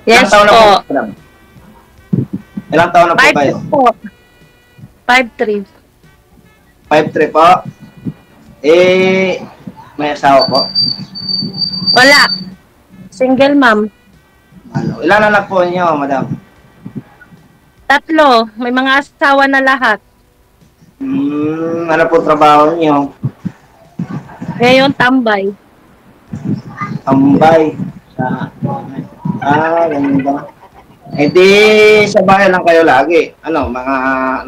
Ilang Yes taon na po, po. madam? Ilang taon na po 5'3 kayo? po. 5'3. 5'3 po. Eh, may asawa po? Wala. Single mom. Ano, ilan anak po niyo, madam? 3. May mga asawa na lahat. Ano po trabaho niyo? Ngayon, tambay. Tambay. Sa... ganun ba? Eh di, sa bahay lang kayo lagi. Ano, mga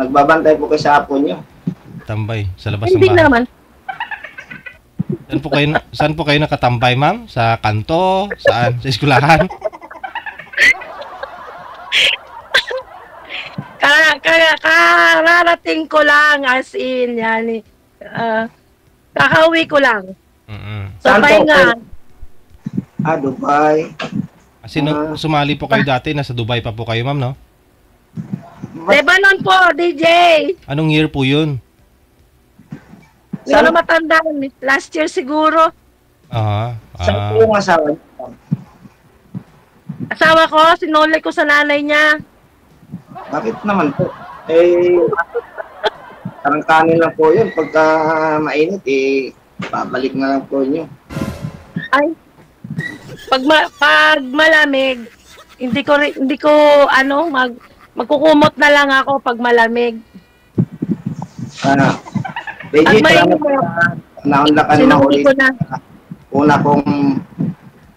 nagbabantay po kayo sa apo niyo. Tambay sa labas ng Hindi bahay. naman. Saan po kayo nakatambay, ma'am? Sa kanto? Saan? Sa eskwelahan? Kararating ko lang, as in, yan. Kakauwi ko lang. So, Saan po pahinga. Dubai. Kasi sumali po kayo dati, nasa Dubai pa po kayo, ma'am, no? Lebanon po, DJ. Anong year po yun? Hindi ko na matandaan. Last year siguro. Saan po yung asawa niyo? Asawa ko, sinulay ko sa nanay niya. Bakit naman po? Eh, parang kanin lang po yun. Pagka mainit, babalik na lang po nyo. Ay. Pag malamig, hindi ko magkukumot na lang ako pag malamig. Beji, Pag salamat mainit, po. Naunlakan na sinuli ulit. ko na. Una kong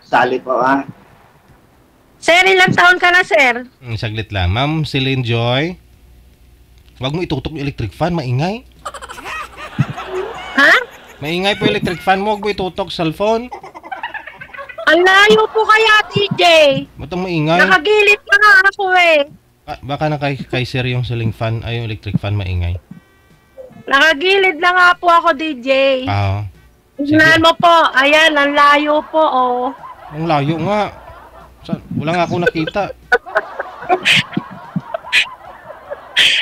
sali po, Sir, ilang taon ka na, sir? Saglit lang. Ma'am Celine Joy, huwag mo itutok yung electric fan, maingay. Ha? Maingay po electric fan mo, huwag mo itutok cellphone. Ang layo po kaya, DJ. Ba't ang maingay? Nakagilid pa nga ako eh. Baka na kay sir yung ceiling fan, ay yung electric fan maingay. Nakagilid na nga po ako, DJ. Sige. Tignan mo po. Ayan, ang layo po, oh. Ang layo nga. Wala nga ako nakita.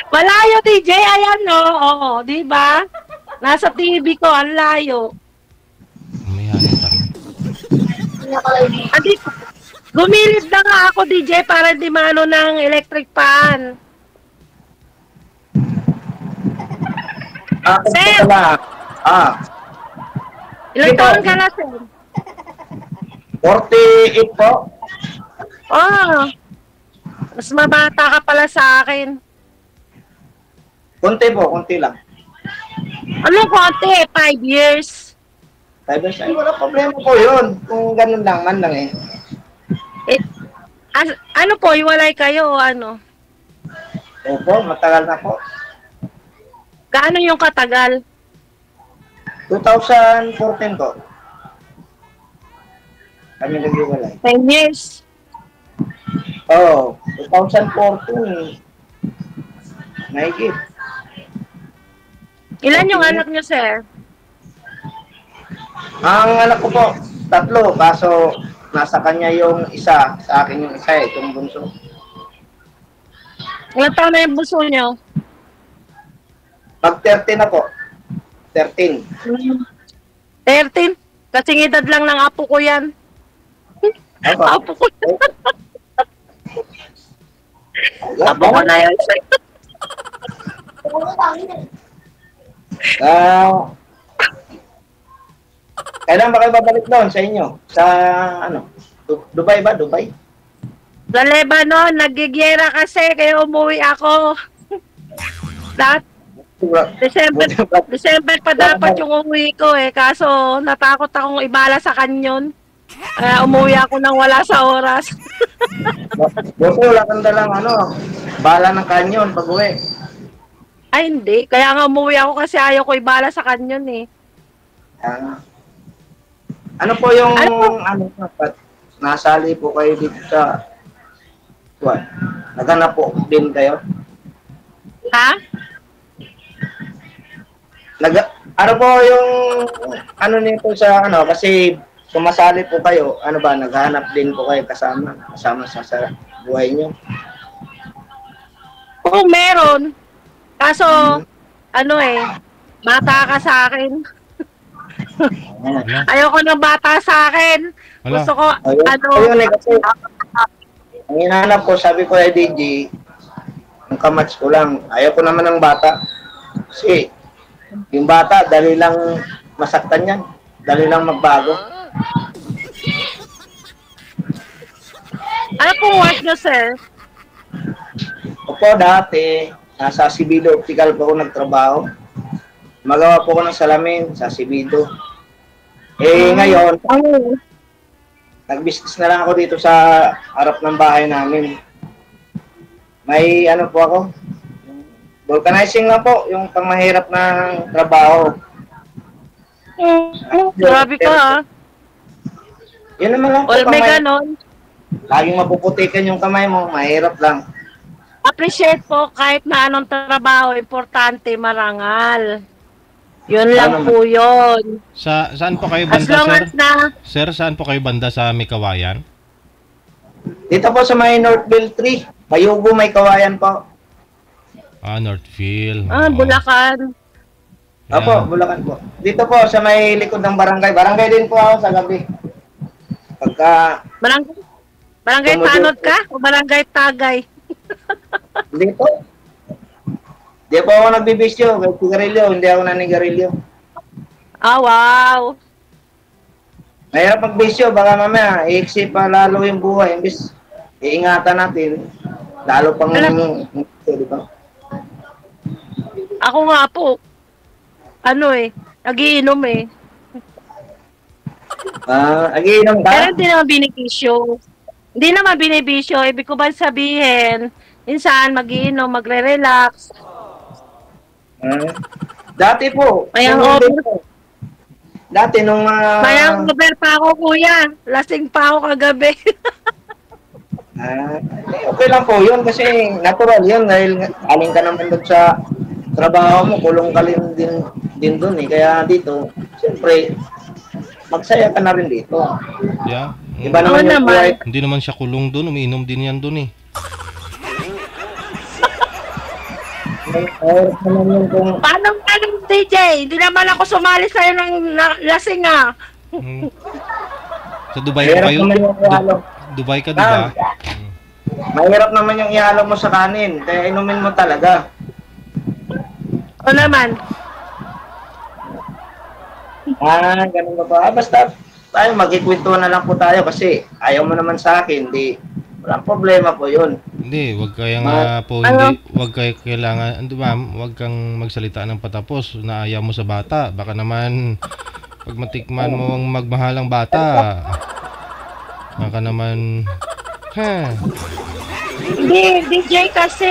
Malayo, DJ. Ayan, no. Oo, di ba? Nasa TV ko, ang layo. Mayanin pa rin. Gumilid na nga ako, DJ, para di mano ng electric fan. Sir! Ilang taon ka na, sir? 48 po. Mas mabata ka pala sa akin. Konti po, konti lang. Ano konti? 5 years. 5 years, ay wala problema po yun. Kung ganun lang, man lang eh. Ano po, iwalay kayo o ano? Opo, matagal na po. Gaano yung katagal? 2014 po. Kami nag-iwalay. 10 years. 2014. Naigit. Ilan yung anak niyo, sir? Ang anak ko po, 3. Kaso, nasa kanya yung isa. Sa akin yung isa itong bunso. Ilang taon na yung buso niyo? Pag 13 na po. 13. 13? Kasing edad lang ng apo ko yan. Apo ko yan. Apo ko na yan. Kailan ba kayo babalik doon sa inyo? Sa Dubai ba? Dubai? Sa Lebanon, nagigyera kasi, kaya umuwi ako. December pa dapat yung umuwi ko eh. Kaso natakot akong ibala sa kanyon. Umuwi ako nang wala sa oras. Buti wala kang dalang bala ng kanyon pag uwi. Ay hindi. Kaya nga umuwi ako kasi ayaw ko ibala sa kanyon eh. Ano po yung nasali po kayo dito sa naghanap po din kayo? Ha? Ano po yung nito sa kasi sumasali po kayo, naghahanap din po kayo kasama sa buhay niyo? Oo, meron. Kaso, bata ka sa akin. Ayoko ng bata sa akin. Gusto ko, Ang hinahanap ko, sabi ko kay DJ, ang kamats ko lang. Ayaw ko naman ng bata. Kasi, yung bata, dali lang masaktan yan. Dali lang magbago. Ano pong work nyo, sir? Opo, dati, nasa Sibido Optical po ako nagtrabaho. Magawa po ako ng salamin sa Sibido. Ngayon, nag-business na lang ako dito sa harap ng bahay namin. May ano po ako, vulcanizing lang po, yung pangmahirap ng trabaho. Grabe ka, ha? Yun naman lang po, May ganon. laging mapuputikan yung kamay mo, mahirap lang. Appreciate po kahit na anong trabaho, importante, marangal. Yun lang po yun. Saan po kayo As banda, long sir? as na, Sir, saan po kayo banda sa Mikawayan? Dito po sa may Northville 3, Bayugo may kawayan po. Northfield. Oo. Bulacan. Opo, Yan. Bulacan po. Dito po sa may likod ng barangay. Barangay din po ako sa gabi. Pagka Barangay Tumudo. Tanod ka o Barangay Tagay? dito, di po ako nagbibisyo. May sigarilyo, hindi ako nanigarilyo. Wow. Mahirap magbisyo, baka mamaya iiksi pa lalo yung buhay. Imbis, iingatan natin. Lalo pang di ba? Ako nga po, nagiinom eh. Agiinom ka? Pero hindi naman binibisyo. Hindi naman binibisyo. Ibig ko ba sabihin, minsan magiinom, magre-relax. Dati po. Mayang nung over. dito, dati nung... Mayang over pa ako, kuya. Lasing pa ako kagabi. Okay lang po yun kasi natural yun dahil aling ka naman doon sa trabaho mo, kulong ka din doon eh. Kaya dito, siyempre, magsaya ka na rin dito. Yeah. Iba naman yung naman. buhay. Hindi naman siya kulong doon, umiinom din yan doon eh. Mahirap naman yung kung... Paano DJ? Hindi naman ako sumali sa'yo ng lasing ah. Hmm. Sa Dubai ka Mahirap kayo? naman yung ihalo. Dubai ka, di ba? Mahirap naman yung ihalo mo sa kanin. Kaya inumin mo talaga. O naman. Ganun ba ba? Basta tayo, magkikwentuhan na lang po tayo kasi ayaw mo naman sa akin. Di, walang problema po yun. Hindi, wag kaya nga po, hindi, wag kayo kailangan, ma'am, wag kang magsalita ng patapos na ayaw mo sa bata. Baka naman, pag matikman mo ang magmahalang bata, baka naman, Hindi, DJ kasi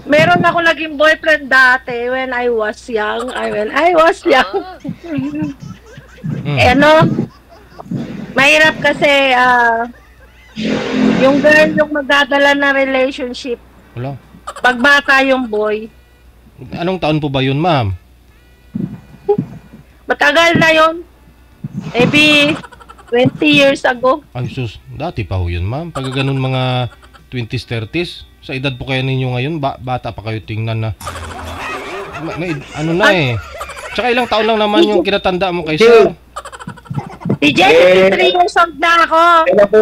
meron ako naging boyfriend dati when I was young. Mahirap kasi yung girl yung magdadala ng relationship. wala. Pag bata yung boy. Anong taon po ba yun, ma'am? Matagal na yun. Maybe 20 years ago. Ay, sus, dati pa ho yun, ma'am. Pag ganun mga 20s, 30s, sa edad po kaya ninyo ngayon, bata pa kayo tingnan na. Ano na eh. Tsaka ilang taon lang naman yung kinatanda mo kay sir. DJ, 53 years old na ako.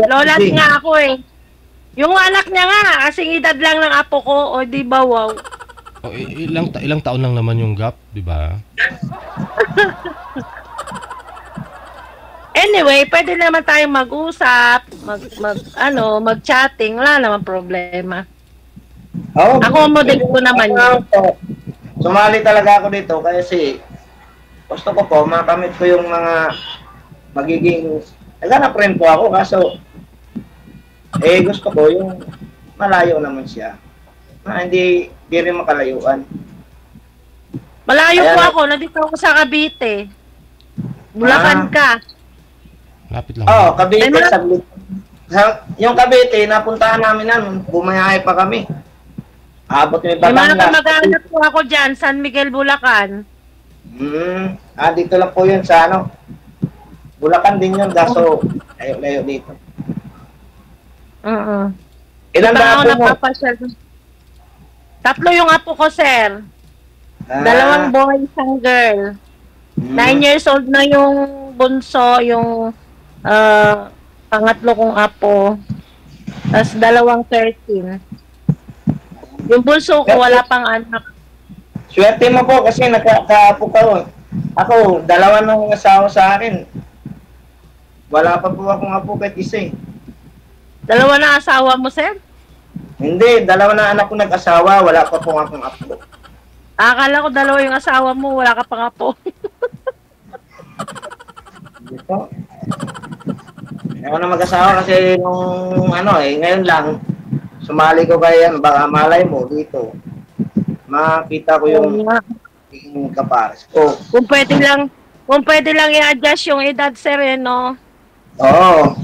Lolat nga ako eh. Yung anak niya nga, kasing edad lang ng apo ko, o di ba wow. O, ilang taon lang naman yung gap, di ba? Anyway, pwede naman tayong mag-usap, mag-chatting, wala naman problema. Oh, Accommodate ko naman yun. Sumali talaga ako dito kasi gusto ko po, makamit ko yung mga magiging, naghanap rin po ako kaso gusto ko yung malayo naman siya. Hindi rin makalayuan. Malayo po ako, nandito ako sa Cavite. Bulacan ka. Lapit lang. Oo, Cavite, saglit. Yung Cavite, napuntahan namin namin, bumayahe pa kami. Abot may May mga Batangas. kamag-anak po ako dyan, San Miguel, Bulacan. Dito lang po yun sa Bulacan din yun, kaso layo dito. Ilan Iba ba ako po mo? napapasyal. Tatlo yung apo ko, sir. 2 boy, isang girl. 9 years old na yung bunso, yung Pangatlo kong apo. Tapos 13. Yung bunso ko, wala pang anak. Swerte mo po kasi nakaapo ka. Ako, 2 nang asawa sa akin. Wala pa po akong apo kahit isa eh. 2 na asawa mo, sir? Hindi, 2 na anak ko nag-asawa, wala pa po akong apo. Akala ko 2 yung asawa mo, wala ka pang apo. Dito. Ako na mag-asawa kasi nung ngayon lang, sumali ko kaya, baka malay mo dito. Makita ko yung kapares ko. Kung pwede lang i-adjust yung edad, sir, no? Oo.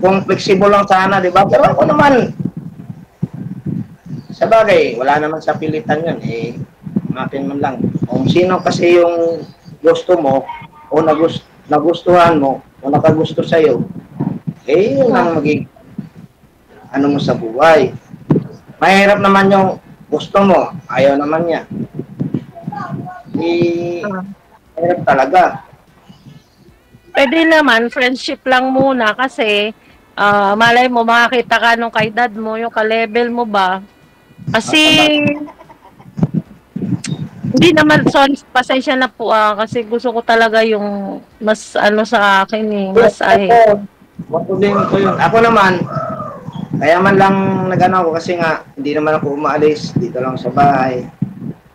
Kung flexible lang sana, di ba? Pero ako naman, sa bagay, wala naman sa pilitan yun. Makin man lang. Kung sino kasi yung gusto mo, o nagustuhan mo, o nakagusto sa'yo, yun ang magiging mo sa buhay. Mahirap naman yung gusto mo, ayaw naman niya. Mahirap talaga. Pwede naman, friendship lang muna kasi malay mo, makakita ka nung kaedad mo, yung ka-level mo ba. Kasi, hindi naman, sorry, pasensya na po kasi gusto ko talaga yung mas sa akin mas Matulin ko yun. Ako naman, kaya man lang nag-ano ako kasi nga, hindi naman ako umaalis. Dito lang sa bahay.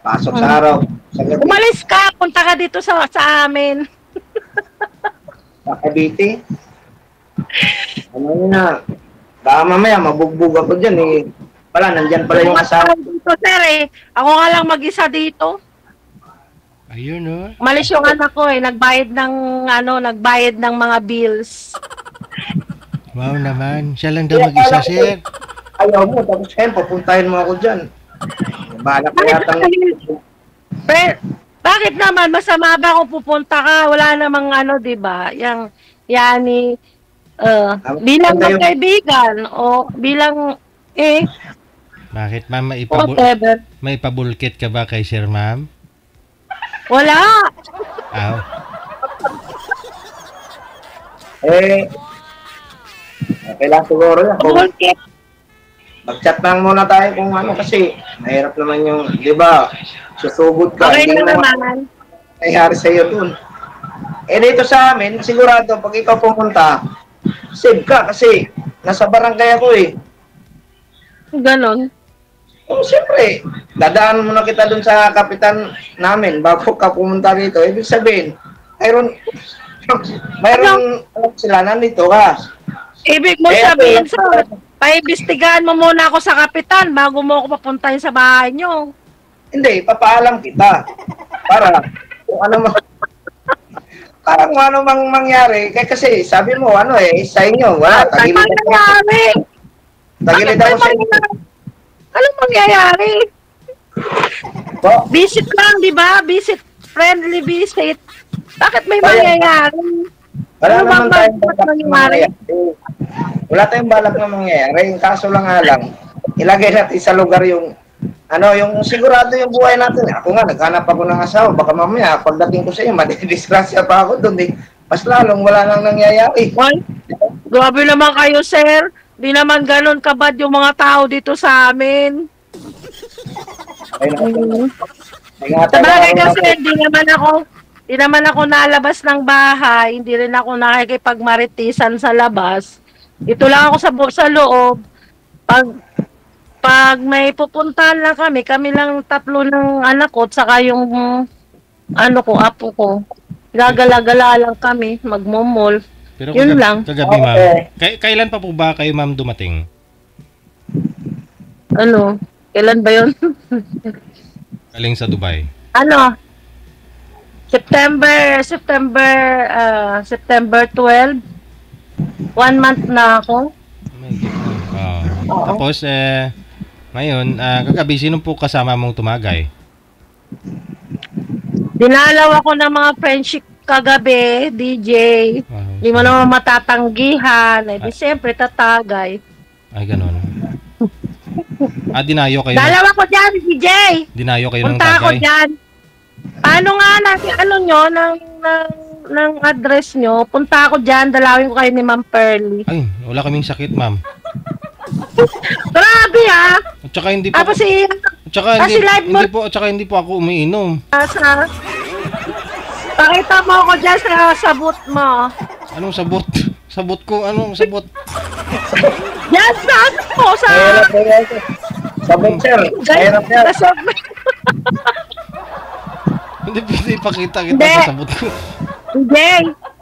Pasok sa araw. Sa gabi. Umalis ka, punta ka dito sa amin. Sa Cavite. Yun na. Baka mamaya, mabugbog ako dyan eh. Pala, nandyan pala yung asawa. Dito, sir Ako nga lang mag-isa dito. Ayun, oh. Umalis yung anak ko nagbayad ng mga bills. Wow naman. Siya lang daw mag-isa, sir. Ayaw mo, tapos ngayon, papuntahin mo ako dyan. Balak ko yatang... Bakit naman? Masama ba kung pupunta ka? Wala namang diba? Bilang magkaibigan o bilang Bakit, ma'am? whatever. May pabulkit ka ba kay sir, ma'am? Wala. Aw. Okay lang siguro yan. Bulkit. Mag-chat lang muna tayo kung kasi mahirap naman yung, di ba, susugod ka. Okay na naman. Nangyari sa'yo dun. Dito sa amin, sigurado, pag ikaw pumunta, save ka kasi nasa barangay ako Ganon. Siyempre, dadaan muna kita dun sa kapitan namin bago ka pumunta dito. Ibig sabihin, mayroon sila nandito ka. Ibig mo sabihin, sir, paimbestigahan mo muna ako sa kapitan bago mo ako papuntahin sa bahay nyo. Hindi, papaalam kita. Para kung ano mang mangyari. Kasi sabi mo, sa inyo, wala. Tagilid ako sa inyo. Anong mangyayari? Visit lang, di ba? Visit, friendly visit. Bakit may mangyayari? Wala naman tayong balak na mangyayari. Wala tayong balak na mangyayari. Yung kaso lang ilagay natin sa lugar yung sigurado yung buhay natin. Ako nga, naghanap ako ng asawa. Baka mamaya, pagdating ko sa iyo, madidisgrasya pa ako doon. Mas lalong wala nang nangyayari. Grabe naman kayo, sir. Di naman ganun kabad yung mga tao dito sa amin. Sabagay kasi di naman ako nalabas ng bahay, hindi rin ako nakikipagmaritisan sa labas. Ito lang ako sa loob. Pag may pupuntahan lang kami lang 3 ng anak ko, saka yung apo ko. Gagala-gala lang kami, magmomol. Pero yun lang. Kagabi, ma'am. Kailan pa po ba kayo, ma'am, dumating? Kailan ba yun? Galing sa Dubai. September 12. 1 month na ako. Tapos, ngayon, kagabi, sino po kasama mong tumagay? Dinalaw ako ng mga friendship kagabi, DJ. Hindi mo naman matatanggihan. Siyempre, tatagay. Ay, ganun. Dinayo kayo. Dalawa ko dyan, DJ. Dinayo kayo ng tagay. Punta ako dyan. Paano nga natin, ng address nyo, punta ako dyan, dalawin ko kayo ni Ma'am Pearly. Ay, wala kaming sakit, ma'am. Grabe ah! At saka hindi po, Tapos si... at saka kasi live mo- hindi po ako umiinom. Sa... Pakita mo ako dyan sa sabot mo. Anong sabot? Sabot ko, anong sabot? Yan sa ano po, sa... Mahirap. Sabot, sir. Mahirap yan. Sa... Hindi pwede ipakita kita Hindi. sa sabot ko. Hindi.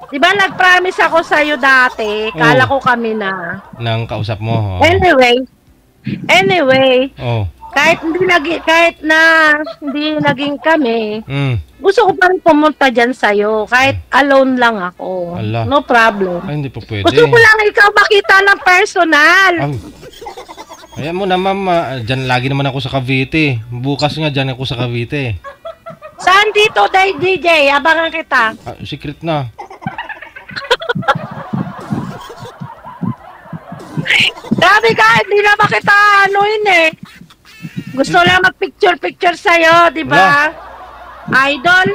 Di ba nag-promise ako sa'yo dati? Kala ko kami na. Nang kausap mo. Oh. Anyway, Oh. kahit na hindi naging kami, Mm. gusto ko pa rin pumunta dyan sa'yo. Kahit alone lang ako. Ala. No problem. Ay, hindi po pwede. Gusto ko lang ikaw makita ng personal. Ay. Ayan mo na, ma'am. Diyan lagi naman ako sa Cavite. Bukas nga dyan ako sa Cavite. Saan dito, DJ? Abangan kita. Ah, secret na. Grabe ka, hindi na makita ano yun eh. Gusto lang mag-picture sa'yo, di ba? Idol?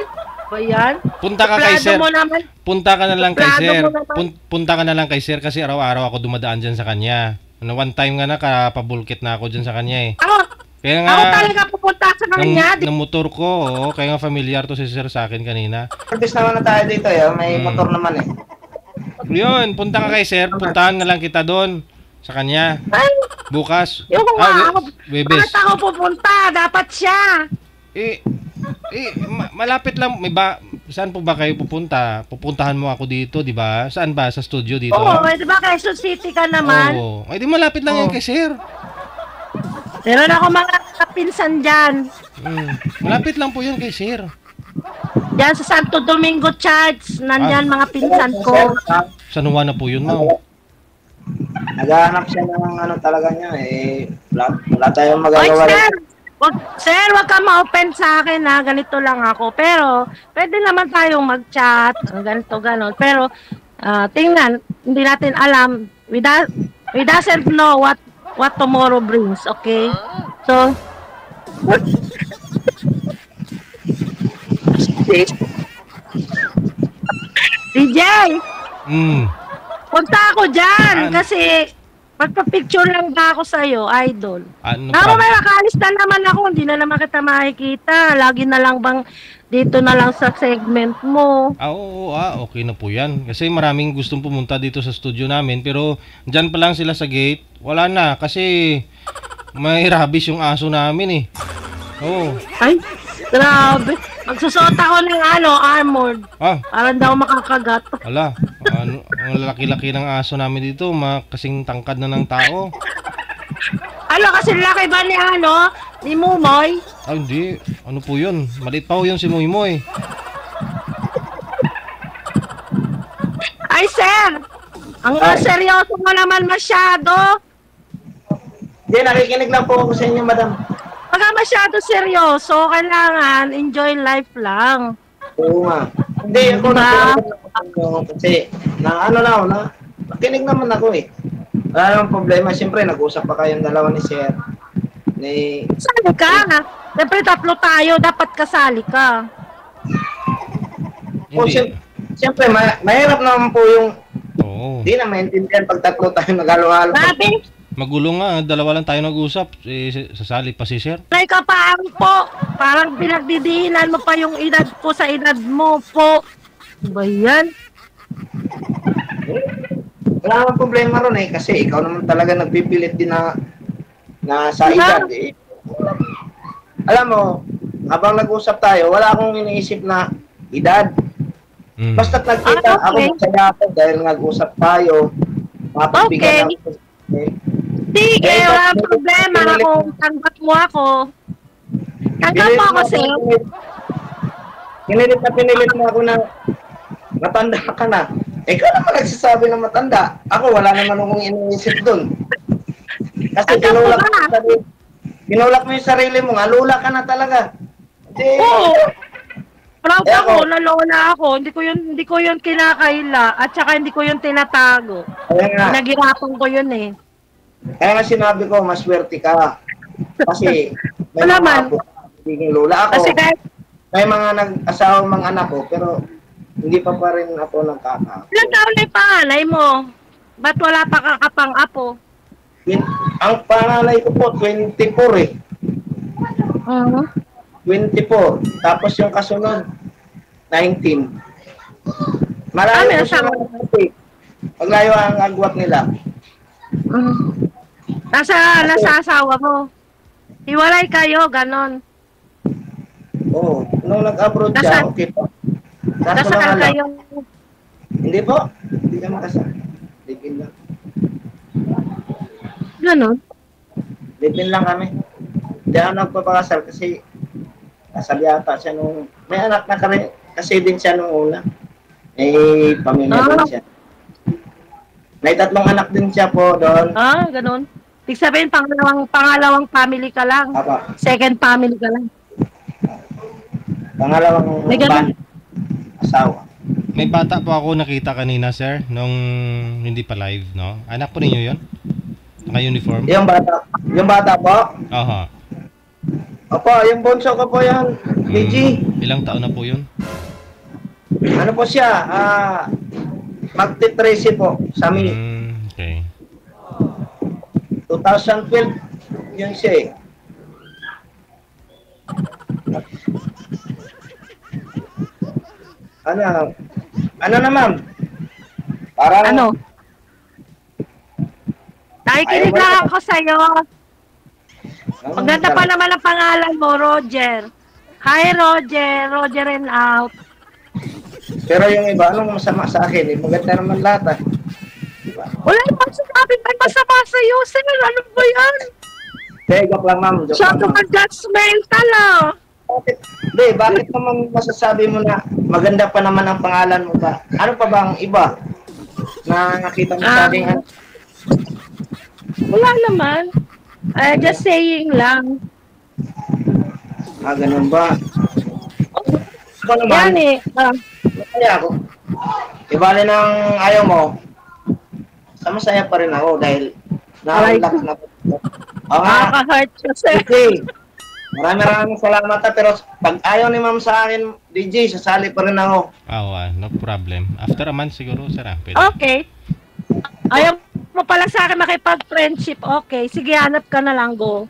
Ba yan? Punta ka kay Suplado sir. mo naman. Punta ka na lang kay Suplado sir. mo naman. Punta ka na lang kay sir kasi araw-araw ako dumadaan dyan sa kanya. Ano, one time nga na kapabulkit na ako dyan sa kanya eh. Kaya nga, Ako talaga pupunta sa kanya. ng motor ko, oo, kaya nga familiar to si sir sa akin kanina. Service naman na tayo dito, may motor naman eh. Yun, punta ka kay sir, puntahan na lang kita doon sa kanya. Ay, Bukas. yung nga ako. Webes. Bakit ako pupunta? Dapat siya. Malapit lang. Saan po ba kayo pupunta? Pupuntahan mo ako dito, di ba? Saan ba? Sa studio dito? Oo, di ba Quezon City ka naman? Oo. Ay, di malapit lang yan kay sir. Meron ako mga kapinsan dyan. Malapit lang po yun kay sir. Diyan sa Santo Domingo Church. Nandyan mga pinsan ko. Sa Nuwa na po yun, ma'am. Naghahanap siya ng ano talaga niya eh. Wala tayong Oy, magagawa. sir, wag ka ma-open sa akin ha. Ganito lang ako. Pero, pwede naman tayong mag-chat. Ganito, ganon. Pero, tingnan, hindi natin alam. We doesn't know what tomorrow brings, okay? So, DJ, punta ako dyan kasi magpa-picture lang ba ako sa'yo, idol. Ano Pero may makalis na naman ako, hindi na naman kita makikita. Lagi na lang bang dito na lang sa segment mo. Oo, okay na po yan. Kasi maraming gustong pumunta dito sa studio namin, pero dyan pa lang sila sa gate. Wala na, kasi may rabies yung aso namin eh. Oo. Ay, grabe. Magsusot ako ng armored. Para daw makakagat. Ala, ang laki-laki ng aso namin dito, kasing tangkad na ng tao. Kasi laki ba ni Mumoy? Hindi. Ano po yun? Maliit pa ho yun si Moymoy. Ay, sir! Ang seryoso mo naman masyado. Hindi, nakikinig lang po ako sa inyo, madam. Pagka masyado seryoso, kailangan enjoy life lang. Oo nga. Hindi, ako kasi nakinig naman ako eh. Wala namang problema. Siyempre, nag-usap pa kayong dalawa ni Sir. Sali ka. Siyempre, tatlo tayo. Dapat kasali ka. Siyempre, mahirap naman po yung hindi na maintindihan pag tatlo tayo naghalo-halo. Grabe. Magulo nga, dalawa lang tayo nag-usap. Sasali pa si Sir. Try ka pa po. Parang pinagdidihinan mo pa yung edad ko sa edad mo po. Ba yan? Wala namang problema ron eh. Kasi ikaw naman talaga nagpipilit din na sa edad eh. Alam mo, habang nag-usap tayo, wala akong iniisip na edad. Basta't nagkita, ako masaya ako dahil nag-usap tayo. Mapagbigyan ako. Sige, walang problema kung tanggap mo ako. Tanggap mo ako, sir. Pinilit mo ako na matanda ka na. Ikaw naman nagsasabi na matanda. Ako, wala naman akong iniisip dun. Kasi tinulak mo yung sarili mo nga, lula ka na talaga. Oo. Proud ako, nalola ako. Hindi ko yun kinakaila. At saka hindi ko yun tinatago. Nagirapan ko yun eh. Kaya nga sinabi ko, maswerte ka. Kasi may mga apo, hindi lula ako. May mga nag-asawang mga anak ko, pero Hindi pa rin ako nagkaka. Ilang taon na yung panganay mo? Ba't wala pa kakapang-apo? Ang panganay ko po, 24 eh. Uh-huh. 24. Tapos yung kasunod, 19. Malayo Ano, po sila. Paglayo ang agwat nila. Nasa asawa mo. Hiwalay kayo, ganon. Oo. Nung nag-abroad siya, okay po. Kaso Kasal lang alam. kayo. Hindi po. Hindi ka makasal. Livin lang. Ganon. Livin lang kami. Hindi ako nagpapakasal kasi kasal yata siya nung... May anak na kasi din siya nung una. May pamilya din siya. May 3 anak din siya po doon. Ganon. Ibig sabihin, pangalawang family ka lang. Apa. Second family ka lang. Pangalawang May ganun. asawa. May bata po ako nakita kanina, sir, nung hindi pa live, no? Anak po ninyo yun? Naka-uniform? Yung bata po? Aha. Opo, yung bunso ko po yan. PG. Ilang taon na po yun? Ano po siya? Magti-13 po sa May. Okay. 2012 yun siya eh. Ano naman? Parang Ano? Nakikinig lang ako sa'yo. Maganda pa naman ang pangalan mo, Roger. Hi, Roger. Roger and out. Pero yung iba, anong masama sa akin? Maganda naman lahat ah. Wala naman sinabi may masama sa'yo, sir. Ano ba yan? Joke lang ma'am. Joke Siya lang, ka ma'am. judgmental, ah. Bakit naman masasabi mo na maganda pa naman ang pangalan mo ba? Ano pa bang iba na nakita mo sa ating Wala naman. Just saying lang. ganun ba? Ako naman, Yan eh. masaya ako. Ibali ng ayaw mo, masaya pa rin ako dahil na-relax na ako. Oo nga. Nakaka-hurt siya, sir. Okay. Maraming salamat pero pag ayaw ni ma'am sa akin, DJ, sasali pa rin ako. No problem. After a month siguro, sir, pwede. Okay. Ayaw mo pala sa akin makipag-friendship. Okay. Sige, hanap ka na lang, go.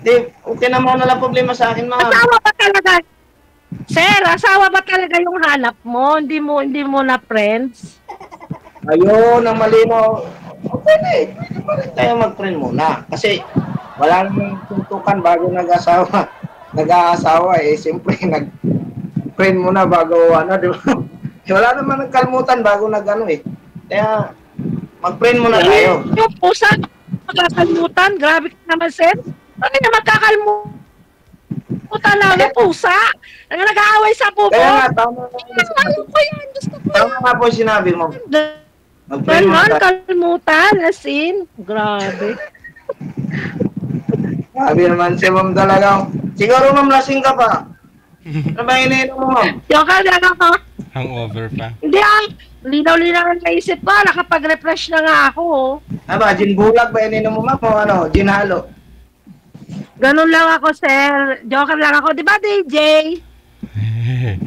Di, okay naman na lang problema sa akin, ma'am. Asawa ba talaga? Sir, asawa ba talaga yung hanap mo? Hindi mo na friends? Ayun, ang malino. Okay, pwede pa rin tayo mag-friend muna. Kasi wala namang tuntukan bago nag-asawa. Nag-aasawa eh. Siyempre, nag-friend muna bago di ba? Wala naman nagkalmutan bago nag-ano eh. Kaya, mag-friend muna tayo. Yung pusa, magkakalmutan. Grabe ka naman, sir. Ano na magkakalmutan lang ng pusa? Ang nag-aaway sa pupo. Kaya nga, tama Ano ko yan? Gusto ko tama nga po yung sinabi mo. Mag-friend muna Ganon, tayo. kalmutan, as in. Grabe. Sabi naman si ma'am talaga. Siguro ma'am, lasing ka pa. Ano ba iniinom mo, ma'am? Yung lang ako. Hangover pa. Hindi linaw-linaw ang naisip ko. Nakapag-refresh na nga ako. Oh. Ba, gin bulag ba iniinom mo, ma'am? O gin halo? Ganon lang ako, sir. Joker lang ako. Di ba, DJ?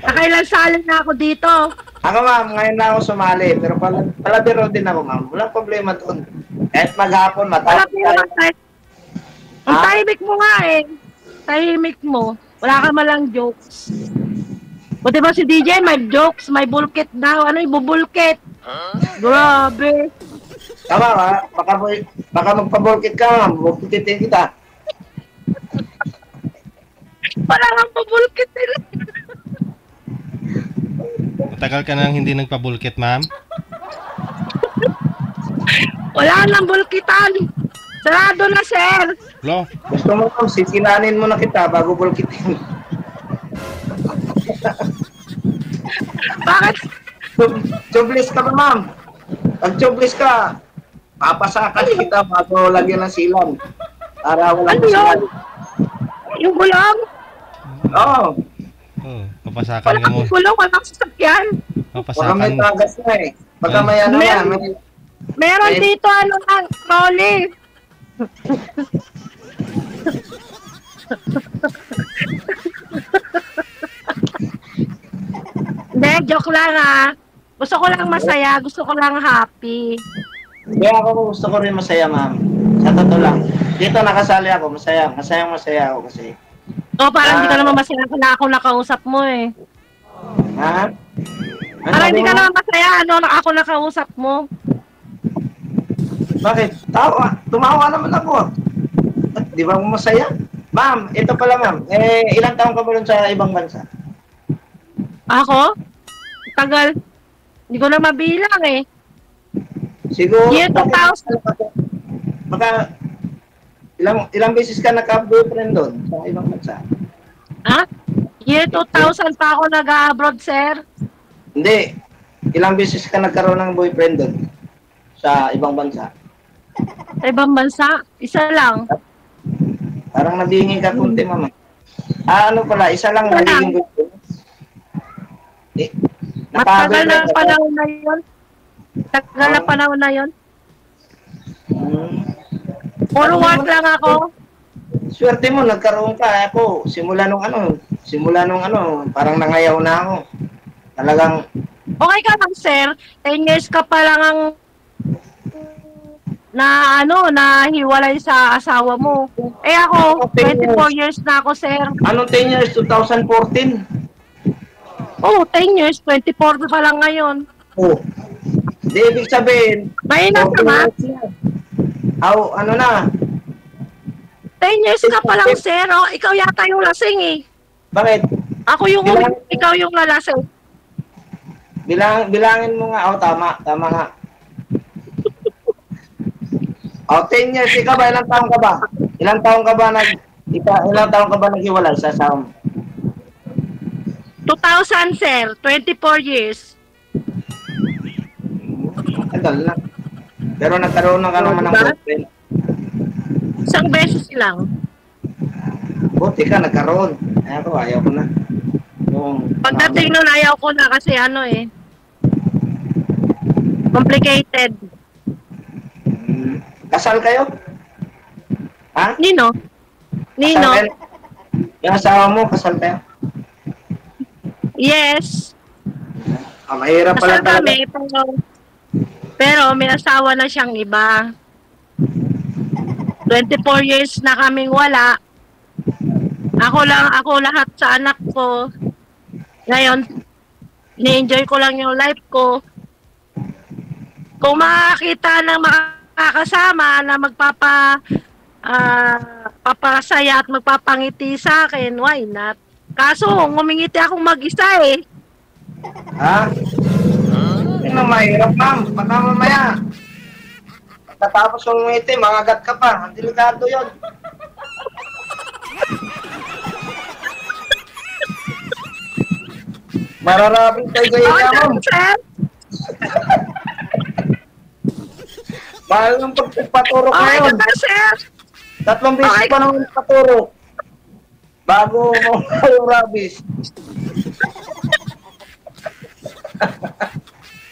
Nakailan salin na ako dito. Ako, ma'am, ngayon na ako sumali. Pero palabiro din ako, ma'am. Walang problema doon. Kahit maghapon, Wala matapos ko tayo. yung ang tahimik mo nga eh. Tahimik mo. Wala ka malang jokes. Buti ba si DJ may jokes, may bulkit daw. Ano ibubulkit? Grabe. Tama ba? Baka magpabulkit ka, ma'am. Bukititin kita. Wala kang pabulkit nila. Matagal ka nang hindi nagpabulkit, ma'am? Wala nang bulkitan. Sarado na, sir. Lo, Gusto mo, ma'am, sisinanin mo na kita bago bulkitin. Bakit? Tublis ka ba, ma'am? Pag tublis ka, papasakan kita bago lagyan ng silang. Para walang Ano yun? Yung gulong? Oo. papasakan Wala ka mo. kang gulong, walang sasakyan. Baka may Papasakan. tagas na eh. Baka may ano yan. Meron dito ano lang, trolley. Hindi, Hindi, joke lang Gusto ko lang masaya, gusto ko lang happy. Hindi ako gusto ko rin masaya, ma'am. Sa totoo lang. Dito nakasali ako, masaya. Masaya ako kasi. Parang hindi ka naman masaya na ako nakausap mo eh. Ha? Parang hindi ka naman masaya, ako nakausap mo. Bakit? Tumawa naman ako. Di ba mo masaya? Ma'am, ito pala ma'am. Ilang taon ka ba dun sa ibang bansa? Ako? Tagal. Hindi ko na mabilang eh. Siguro. Year 2000. Baka ilang beses ka naka-boyfriend doon sa ibang bansa? Ha? Year 2000 pa ako nag-abroad, sir. Hindi. Ilang beses ka nagkaroon ng boyfriend doon sa ibang bansa? Sa ibang bansa? Isa lang. Parang nabingi ka kunti, mama. Ano pala, isa lang naging boyfriend. Matagal na panahon na yun. Tagal na panahon na yun. Puro work lang ako. Swerte mo, nagkaroon ka. Ako, simula nung parang nangayaw na ako. Talagang... Okay ka lang, sir. 10 years ka pa lang ang nahiwalay sa asawa mo. Ako, 24 years na ako, sir. Anong 10 years? 2014? 10 years. 24 pa lang ngayon. Di ibig sabihin... May nasama? Ano na? 10 years ka pa lang, sir. Ikaw yata yung lasing eh. Bakit? Ikaw yung lalasing. Bilangin mo nga. Tama nga. 10 years. Ikaw ba? Ilang taon ka ba? Ilang taon ka ba naghiwalay sa asawa mo? 2000, sir. 24 years. Tagal na. Pero nagkaroon na ka naman ng boyfriend. Isang beses lang. Buti ka, nagkaroon. Ayaw ko na. Pagdating nun, ayaw ko na kasi complicated. Kasal kayo? Ha? Nino? Yung asawa mo, kasal kayo? Yes. Mahirap pala kasal kami, pero may asawa na siyang iba. 24 years na kaming wala. Ako lahat sa anak ko. Ngayon, ni-enjoy ko lang yung life ko. Kung makakita ng makakasama na papasaya at magpapangiti sa akin, why not? Kaso, ngumingiti akong mag-isa eh. Ha? Ano mahirap, ma'am? Baka mamaya. Pagkatapos yung ngumiti, mangagat ka pa. Ang delikado yun. Mararapin tayo kayo ka, ma'am. Mahal ng pagpaturok ngayon. Sir. 3 beses pa nang paturok. Bago mawala yung rabies.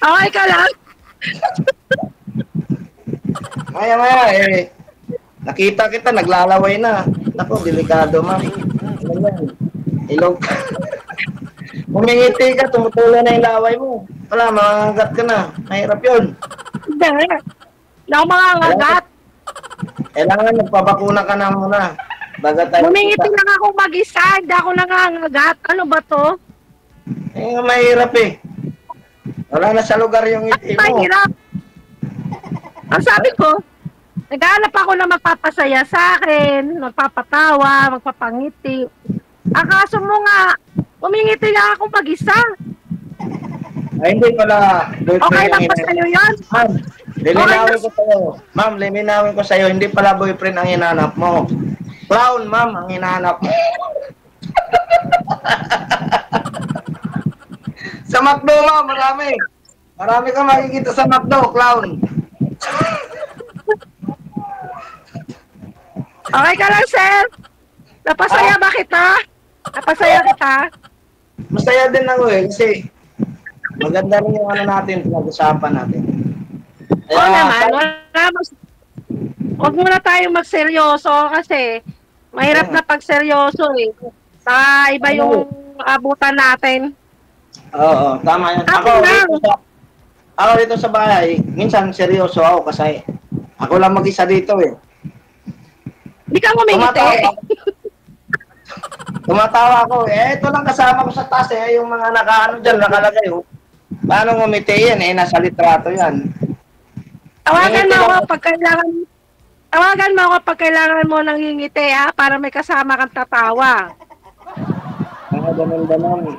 Okay ka lang? Maya, nakita kita, naglalaway na. Naku, delikado, ma'am. Ano yan? Ilog. Umingiti ka, tumutuloy na yung laway mo. Wala, mangangagat ka na. Mahirap yun. Hindi. Hindi ako mangangagat. Kailangan magpabakuna ka na muna. Baga tayo. Umingiti lang ako mag-isa. Hindi ako nangangagat. Ano ba to? Mahirap eh. Wala na sa lugar yung ngiti mo. Mahirap. Ang sabi ko, naghahanap ako na magpapasaya sa akin, magpapatawa, magpapangiti. Ang kaso mo nga, umingiti lang ako mag-isa. Ay, hindi pala. Okay lang pa sa'yo yun? Ma'am, lilinawin ko sa'yo. Ma'am, lilinawin ko sa'yo, hindi pala boyfriend ang hinanap mo. Clown, ma'am, ang hinanap mo. Sa McDo, ma'am, marami. Marami kang makikita sa McDo, clown. Okay ka lang, sir? Napasaya ba kita? Napasaya kita? Masaya din ako eh, kasi maganda rin yung natin, pinag-usapan natin. Oo naman, huwag muna tayong magseryoso kasi mahirap na pagseryoso eh. Sa iba yung abutan natin. Oo, tama yan. Ako dito sa bahay, minsan seryoso ako kasi ako lang mag-isa dito eh. Hindi ka ngumingiti. Tumatawa ako. Ito lang kasama ko sa taas eh, yung mga nakaano dyan, nakalagay oh. Paano ngumiti yan eh, nasa litrato yan. Tawagan mo ako pag kailangan mo ng ngingiti ha, para may kasama kang tatawa. Ganun.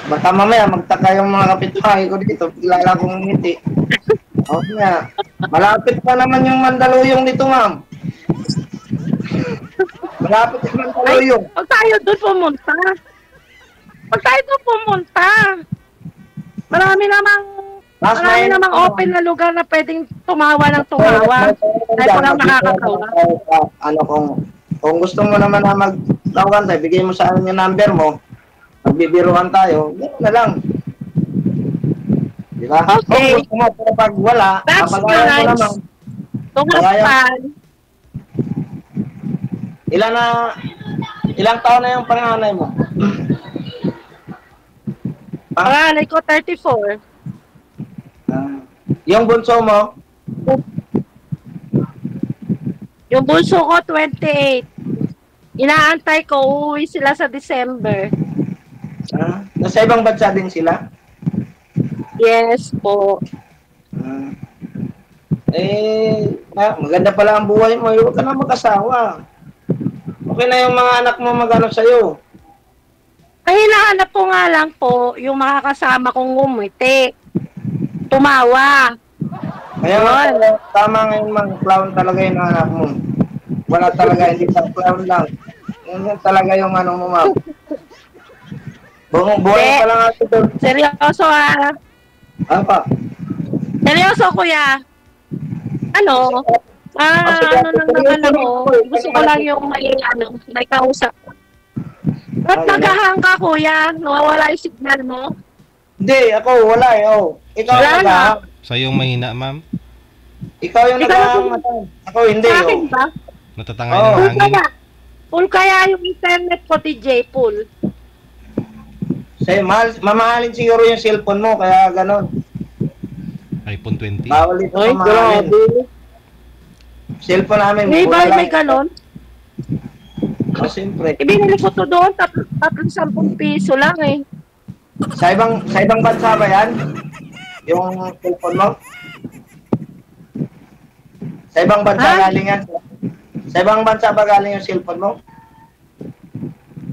Baka mamaya magtaka yung mga kapitbahay ko dito, bigla lang akong ngiti. Okay nga. Malapit pa naman yung Mandaluyong dito, ma'am. Malapit yung Mandaluyong. Pag tayo doon pumunta. Marami namang open na lugar na pwedeng tumawa ng tumawa. Ay ko lang nakakatawa. Kung gusto mo naman na magtawagan tayo, bigay mo sa akin yung number mo. Magbibiruan tayo, gano'n na lang. Di ba? Okay. Kung gusto mo, pero pag wala, That's papagayan mo nice. naman. Tungaspan. Ilang taon na yung panganay mo? Panganay ko 34. Yung bunso mo? Yung bunso ko 28. Inaantay ko, uuwi sila sa December. Nasa ibang bansa din sila? Yes po. Maganda pala ang buhay mo. Huwag ka na mag-asawa. Okay na yung mga anak mo magano sa'yo. Ay, hinahanap ko nga lang po yung makakasama kong ngumiti. Tumawa. Kaya nga, tama ngayon mga clown talaga yung anak mo. Wala talaga, hindi sa clown lang. Yun talaga yung ano mo, ma'am. Buhay pa lang ako doon. Seryoso ha? Apa? Seryoso kuya? Ano lang naman ako. Gusto ko lang yung may kausap. Ba't naghahang ka kuya? Nawawala yung signal mo? Hindi, ako wala eh. Oh. Ikaw Wala ang naghahang. Sa iyong mahina, ma'am. Ikaw yung naghahang. Ako hindi. Sa akin ba? Natatangay ng hangin. Full kaya yung internet ko, TJ, full. Mamahalin siguro yung cellphone mo, kaya ganon. iPhone 20. Bawal ito mamahalin. Cellphone namin. May ganon? Siyempre. Ibinili ko to doon, 10 piso lang eh. Sa ibang bansa ba yan? Yung cellphone mo? Sa ibang bansa galing yan? Sa ibang bansa ba galing yung cellphone mo?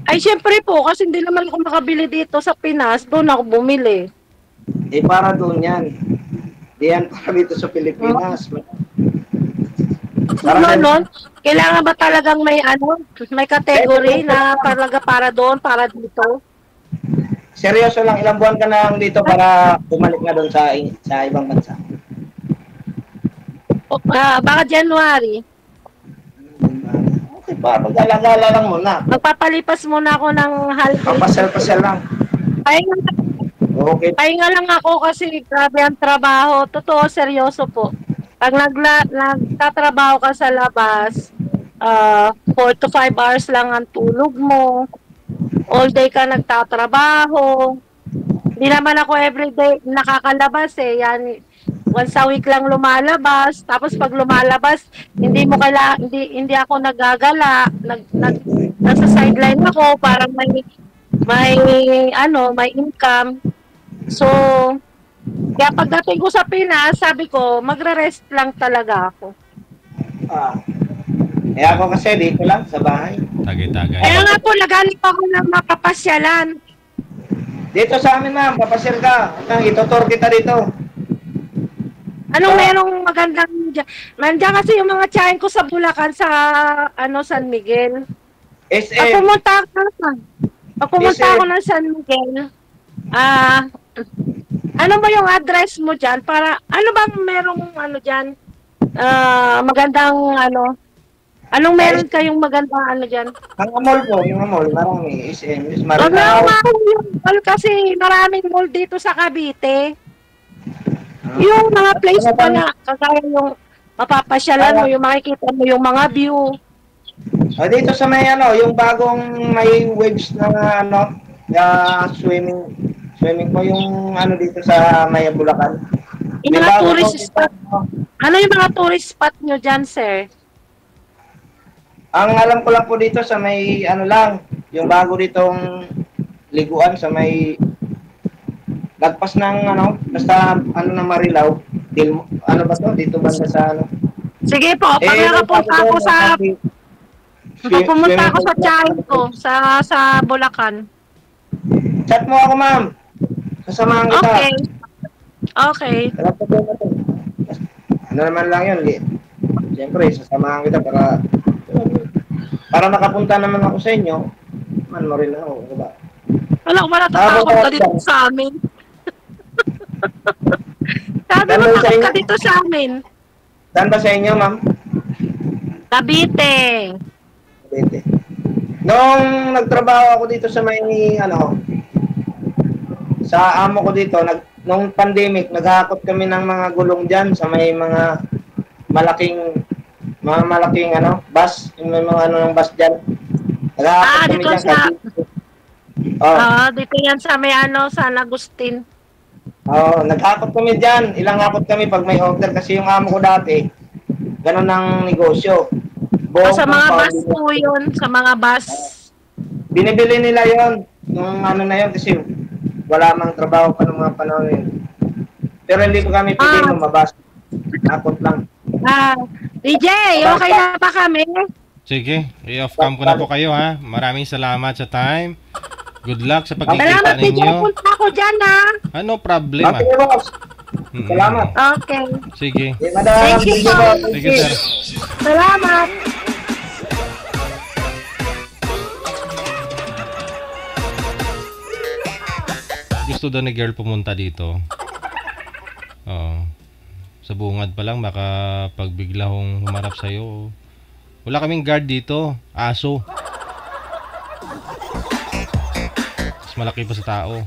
Ay, syempre po, kasi hindi naman ako makabili dito sa Pinas, doon ako bumili. Para doon yan. Di yan para dito sa Pilipinas. Ganon, kailangan ba talagang may category na talaga para doon, para dito? Seryoso lang, ilang buwan ka na lang dito para bumalik na doon sa ibang bansa? Baka January. Okay pa, mag-alala lang muna. Magpapalipas muna ako ng holiday. Papasel-pasel lang. Okay. Pahinga lang ako kasi grabe ang trabaho. Totoo, seryoso po. Pag nagtatrabaho ka sa labas, 4 to 5 hours lang ang tulog mo. All day ka nagtatrabaho. Hindi naman ako everyday nakakalabas eh. Yan, once a week lang lumalabas. Tapos pag lumalabas, hindi ako nagagala. Nasa sideline ako para may income. So, kaya pagdating ko sa Pinas, sabi ko, magre-rest lang talaga ako. Ako kasi dito lang sa bahay. Tagay-tagay. Kaya nga po, naghanap ako ng mapapasyalan. Dito sa amin, ma'am, papasyal ka. Itutur kita dito. Anong merong magandang dyan? Nandiyan kasi yung mga tiyahin ko sa Bulacan, sa San Miguel. SM. Pag pumunta ako ng San Miguel, ano ba yung address mo dyan? Para, ano bang merong dyan? Magandang anong meron kayong magandang dyan? Ang mall po, yung mall, marami. SM, Marinaw. Yung mall kasi maraming mall dito sa Cavite. Yung mga place pa na, kagaya yung mapapasyalan mo, yung makikita mo yung mga view. Dito sa may yung bagong may waves na Swimming po yung ano dito sa Maya Bulacan. Yung May mga bago tourist po spot. dito. Ano yung mga tourist spot nyo dyan, sir? Ang alam ko lang po dito sa may ano lang, yung bago ditong liguan sa may lagpas ng ano, basta ano na Marilao. Ano ba to? Dito banda sa ano? Sige po, pag may nakapunta bago ako doon, sa... Pag pumunta swimming ako sa pool. tiyahin ko, sa Bulacan. Chat mo ako, ma'am. Sasamahan kita. Okay. Okay. Wala problema to. Ano naman lang yun. Siyempre, sasamahan kita para makapunta naman ako sa inyo. Man mo rin ako, diba? Wala natatakot ka dito sa amin. Sabi mo, Ganda sa takot inyo. ka dito sa amin. Saan ba sa inyo, ma'am? Cavite. Cavite. Nung nagtrabaho ako dito sa may, ano, sa amo ko dito, nung pandemic, naghakot kami ng mga gulong dyan sa may mga malaking ano, bus, yung may mga ano ng bus dyan. Naghahakot kami Dito dyan. sa... Oh, dito yan sa may ano, San Agustin. naghakot kami dyan. Ilang hakot kami pag may order kasi yung amo ko dati, ganun ang negosyo. Sa mga bus po yun, sa mga bus. Binibili nila yon nung ano na yun kasi wala mang trabaho pa ng mga panahon yun. Pero hindi po kami pwede lumabas. Hakot lang. DJ, okay na pa kami? Sige, i-off cam ko na po kayo ha. Maraming salamat sa time. Good luck sa pagkikita Salamat, DJ. ninyo. Punta ako dyan, ha? No problem. Okay, boss. Salamat. Okay. Sige. Okay, madam. Thank you, Sige, sir. boss. Sige, sir. Salamat. Gusto daw ni girl pumunta dito. Oo. Sa bungad pa lang, baka pag bigla hong humarap sa'yo. Wala kaming guard dito. Aso. Mas malaki pa sa tao.